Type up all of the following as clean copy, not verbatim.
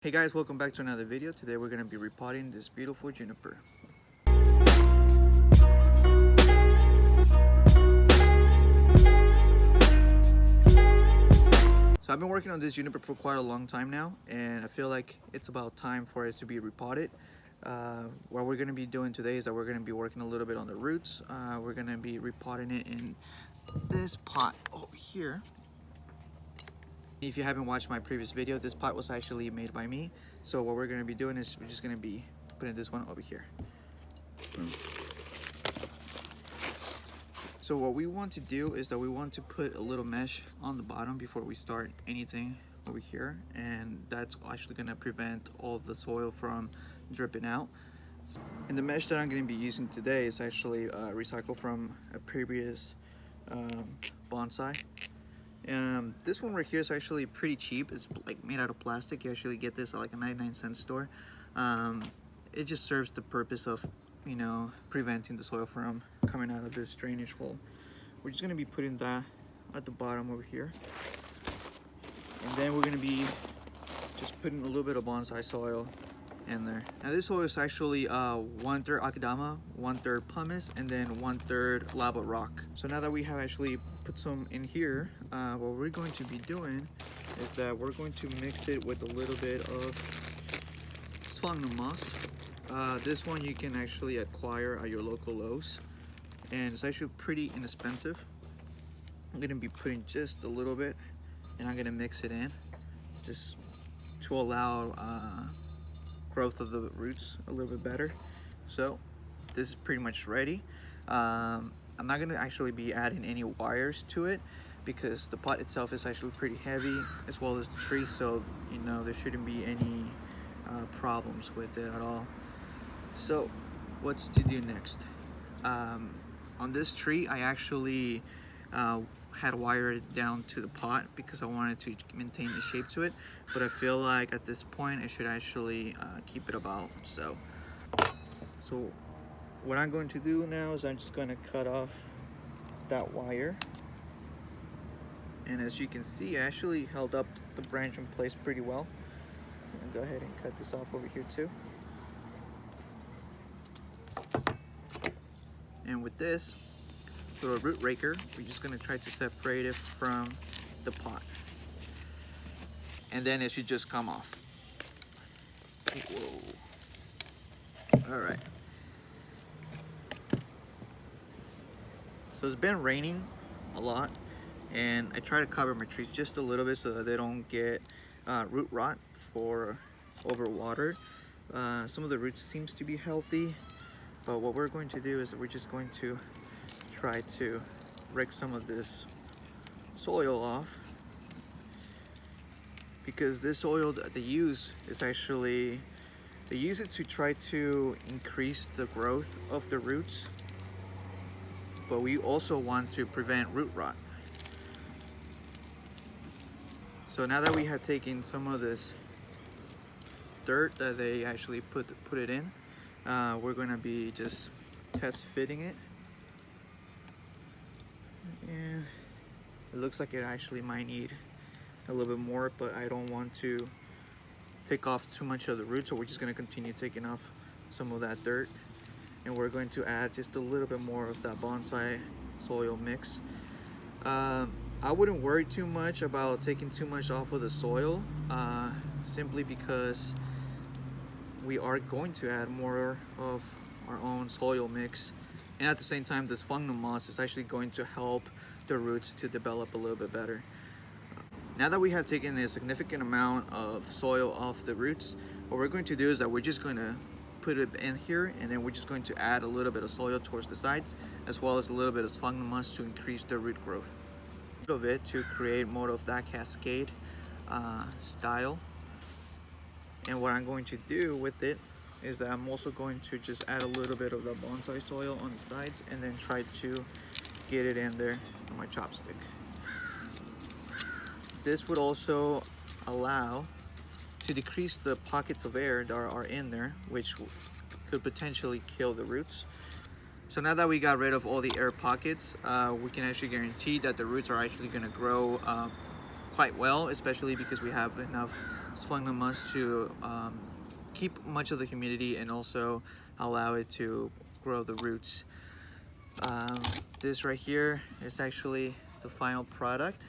Hey guys, welcome back to another video. Today we're going to be repotting this beautiful juniper. So I've been working on this juniper for quite a long time now, and I feel like it's about time for it to be repotted. What we're going to be doing today is that we're going to be working a little bit on the roots. We're going to be repotting it in this pot over here. If you haven't watched my previous video, this pot was actually made by me. So what we're going to be doing is we're just going to be putting this one over here. So what we want to do is that we want to put a little mesh on the bottom before we start anything over here, and that's actually going to prevent all the soil from dripping out. And the mesh that I'm going to be using today is actually recycled from a previous bonsai. This one right here is actually pretty cheap. It's like made out of plastic. You actually get this at like a 99-cent store. It just serves the purpose of, you know, preventing the soil from coming out of this drainage hole. We're just going to be putting that at the bottom over here, and then we're going to be just putting a little bit of bonsai soil in there. Now this soil is actually 1/3 Akadama, 1/3 Pumice, and then 1/3 lava rock. So now that we have actually put some in here, what we're going to be doing is that we're going to mix it with a little bit of sphagnum moss. This one you can actually acquire at your local Lowe's, and it's actually pretty inexpensive. I'm going to be putting just a little bit, and I'm going to mix it in just to allow growth of the roots a little bit better. So this is pretty much ready. I'm not going to actually be adding any wires to it because the pot itself is actually pretty heavy, as well as the tree, so you know there shouldn't be any problems with it at all. So what's to do next? On this tree I actually had wired it down to the pot because I wanted to maintain the shape to it, but I feel like at this point I should actually keep it about. So what I'm going to do now is I'm just going to cut off that wire, and as you can see I actually held up the branch in place pretty well. I'm gonna go ahead and cut this off over here too. And with this little root raker, we're just going to try to separate it from the pot, and then it should just come off. Whoa. All right. So it's been raining a lot, and I try to cover my trees just a little bit so that they don't get root rot for overwater. Some of the roots seems to be healthy, but what we're going to do is we're just going to try to rake some of this soil off, because this soil that they use is actually, they use it to try to increase the growth of the roots, but we also want to prevent root rot. So now that we have taken some of this dirt that they actually put it in, we're going to be just test fitting it. And it looks like it actually might need a little bit more, but I don't want to take off too much of the roots, so we're just going to continue taking off some of that dirt, and we're going to add just a little bit more of that bonsai soil mix. I wouldn't worry too much about taking too much off of the soil, simply because we are going to add more of our own soil mix, and at the same time this sphagnum moss is actually going to help the roots to develop a little bit better. Now that we have taken a significant amount of soil off the roots, what we're going to do is that we're just going to put it in here, and then we're just going to add a little bit of soil towards the sides, as well as a little bit of sphagnum moss to increase the root growth. A little bit to create more of that cascade style. And what I'm going to do with it is that I'm also going to just add a little bit of the bonsai soil on the sides, and then try to get it in there on my chopstick. This would also allow to decrease the pockets of air that are in there, which could potentially kill the roots. So now that we got rid of all the air pockets, we can actually guarantee that the roots are actually going to grow quite well, especially because we have enough sphagnum moss to keep much of the humidity and also allow it to grow the roots. This right here is actually the final product.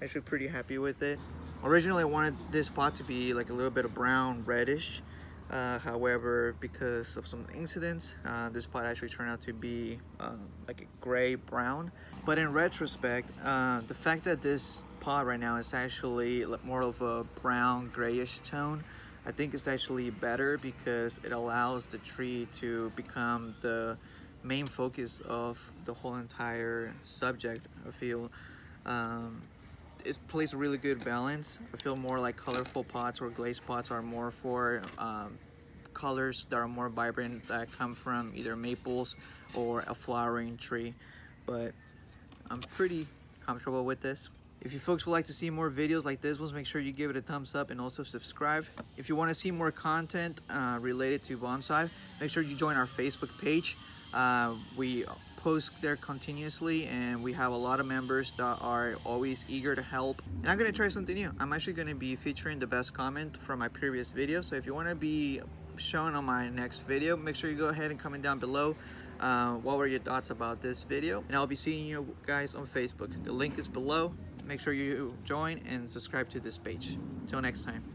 Actually pretty happy with it. Originally I wanted this pot to be like a little bit of brown reddish. However, because of some incidents, this pot actually turned out to be like a gray brown. But in retrospect, the fact that this pot right now is actually more of a brown grayish tone, I think it's actually better because it allows the tree to become the main focus of the whole entire subject. I feel it plays a really good balance. I feel more like colorful pots or glazed pots are more for colors that are more vibrant, that come from either maples or a flowering tree. But I'm pretty comfortable with this. If you folks would like to see more videos like this ones, make sure you give it a thumbs up and also subscribe. If you want to see more content related to bonsai, make sure you join our Facebook page. We post there continuously and we have a lot of members that are always eager to help. And I'm going to try something new. I'm actually going to be featuring the best comment from my previous video. So if you want to be shown on my next video, make sure you go ahead and comment down below what were your thoughts about this video. And I'll be seeing you guys on Facebook. The link is below. Make sure you join and subscribe to this page. Till next time.